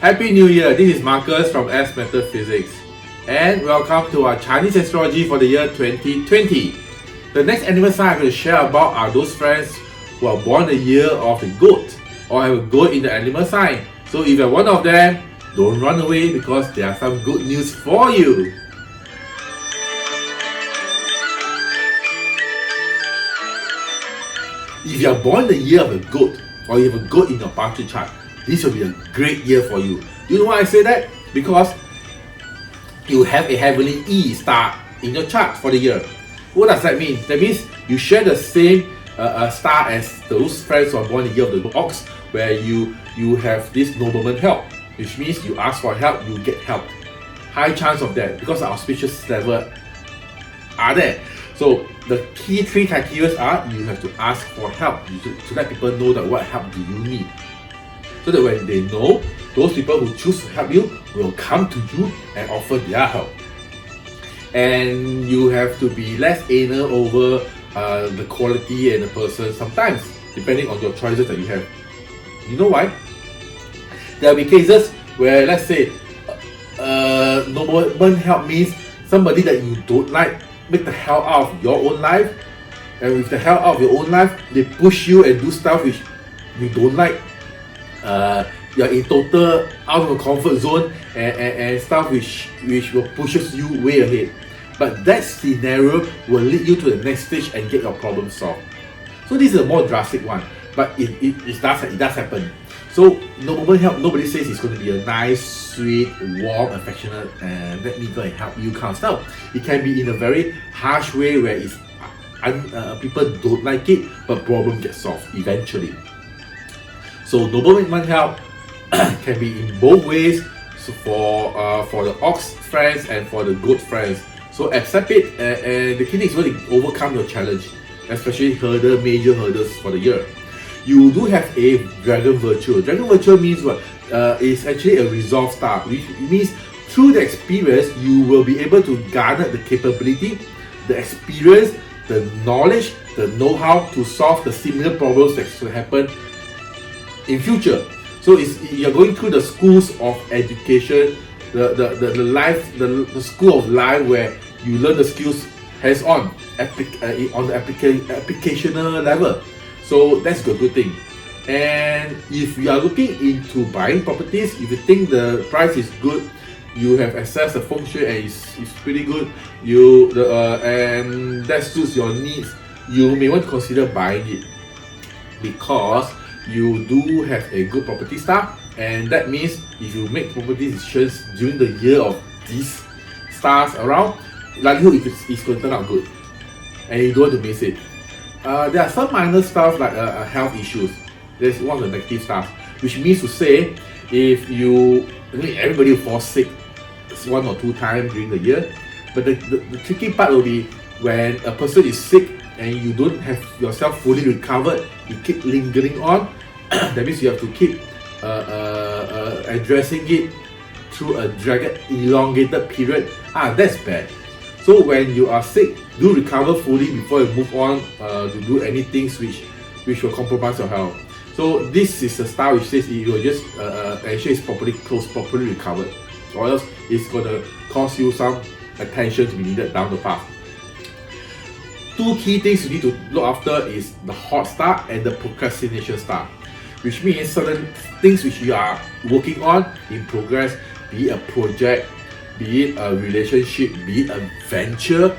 Happy New Year! This is Marcus from Metaphysics, and welcome to our Chinese astrology for the year 2020. The next animal sign I'm going to share about are those friends who are born the year of the goat or have a goat in the animal sign. So if you're one of them, don't run away because there are some good news for you. If you are born the year of a goat or you have a goat in your birth chart, this will be a great year for you. You know why I say that? Because you have a heavenly E star in your chart for the year. What does that mean? That means you share the same star as those friends who are born the year of the ox, where you have this nobleman help, which means you ask for help, you get help. High chance of that because the auspicious level are there. So the key three criteria are you have to ask for help to let people know that what help do you need. So that when they know, those people who choose to help you will come to you and offer their help. And you have to be less anal over the quality and the person sometimes, depending on your choices that you have. You know why? There will be cases where, let's say, nobleman help means somebody that you don't like make the hell out of your own life, and with the hell out of your own life, they push you and do stuff which you don't like. You're in total out of your comfort zone and stuff which will pushes you way ahead. But that scenario will lead you to the next stage and get your problem solved. So this is a more drastic one, but it does happen. So nobleman help, nobody says it's going to be a nice, sweet, warm, affectionate, and let me go and help you kind of stuff. It can be in a very harsh way where it's people don't like it, but problem gets solved eventually. So nobleman help can be in both ways. So for the ox friends and for the goat friends. So accept it, and the key thing is really overcome your challenge, especially major hurdles for the year. You do have a dragon virtue. Dragon virtue means what? It's actually a resolve star, which means through the experience you will be able to garner the capability, the experience, the knowledge, the know-how to solve the similar problems that will happen in future. So you're going through the schools of education, the school of life where you learn the skills hands-on on the applicational level. So that's a good thing. And if you are looking into buying properties, if you think the price is good, you have access the feng shui and it's pretty good, and that suits your needs, you may want to consider buying it because you do have a good property star, and that means if you make property decisions during the year of these stars around, likelihood it's going to turn out good, and you don't want to miss it. There are some minor stuff like health issues. There's one of the negative stuff, which means to say if everybody will fall sick one or two times during the year, but the tricky part will be when a person is sick and you don't have yourself fully recovered, you keep lingering on. That means you have to keep addressing it through a elongated period. That's bad. So when you are sick, do recover fully before you move on to do anything which will compromise your health. So this is a star which says you will just ensure it's properly recovered, or else it's going to cause you some attention to be needed down the path. Two key things you need to look after is the hot star and the procrastination star, which means certain things which you are working on in progress, be it a project, be it a relationship, be it a venture,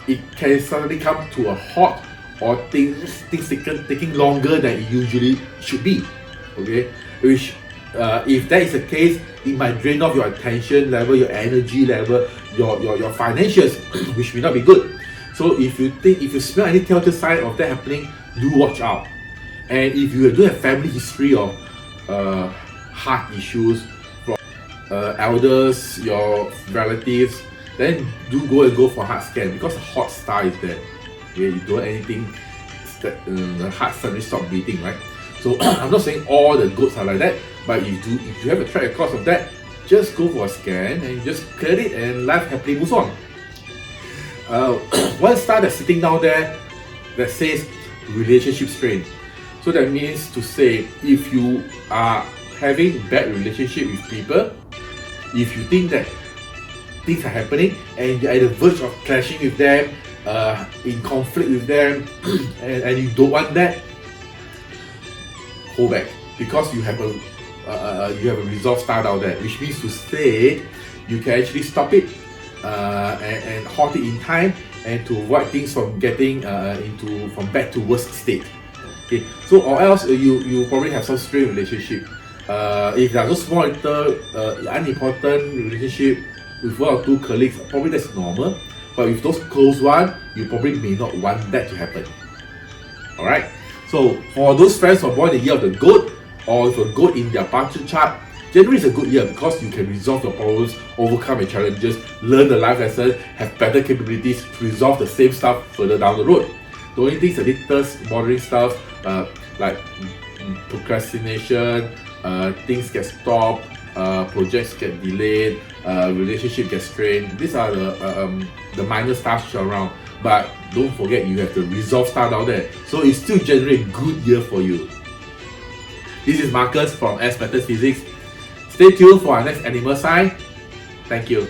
it can suddenly come to a halt, or things taking longer than it usually should be. Okay, which if that is the case, it might drain off your attention level, your energy level, your financials, which may not be good. So if you smell any telltale sign of that happening, do watch out. And if you do have family history of heart issues from elders, your relatives, then do go for heart scan, because the hot star is there. Okay, you don't anything that the heart suddenly stop beating, right? So I'm not saying all the goats are like that, but if you have a track record of that, just go for a scan and just clear it, and life happily moves on. One star that's sitting down there that says relationship strain. So that means to say, if you are having bad relationship with people, if you think that things are happening and you're at the verge of clashing with them, in conflict with them, and you don't want that, hold back, because you have a resolve star down there, which means to say you can actually stop it and halt it in time, and to avoid things from getting from bad to worse state. Okay, so or else you probably have some strained relationship. If there are those small little unimportant relationship with one or two colleagues, probably that's normal. But with those close one, you probably may not want that to happen. Alright, so for those friends who are born in the year of the goat, or if a goat in their birth chart, January is a good year because you can resolve your problems, overcome your challenges, learn the life lesson, have better capabilities to resolve the same stuff further down the road. The only things that little bothering stuff like procrastination, things get stopped, projects get delayed, relationship gets strained. These are the minor stars around. But don't forget, you have the resolve star down there, so it's still generally a good year for you. This is Marcus from Metaphysics. Stay tuned for our next animal sign. Thank you.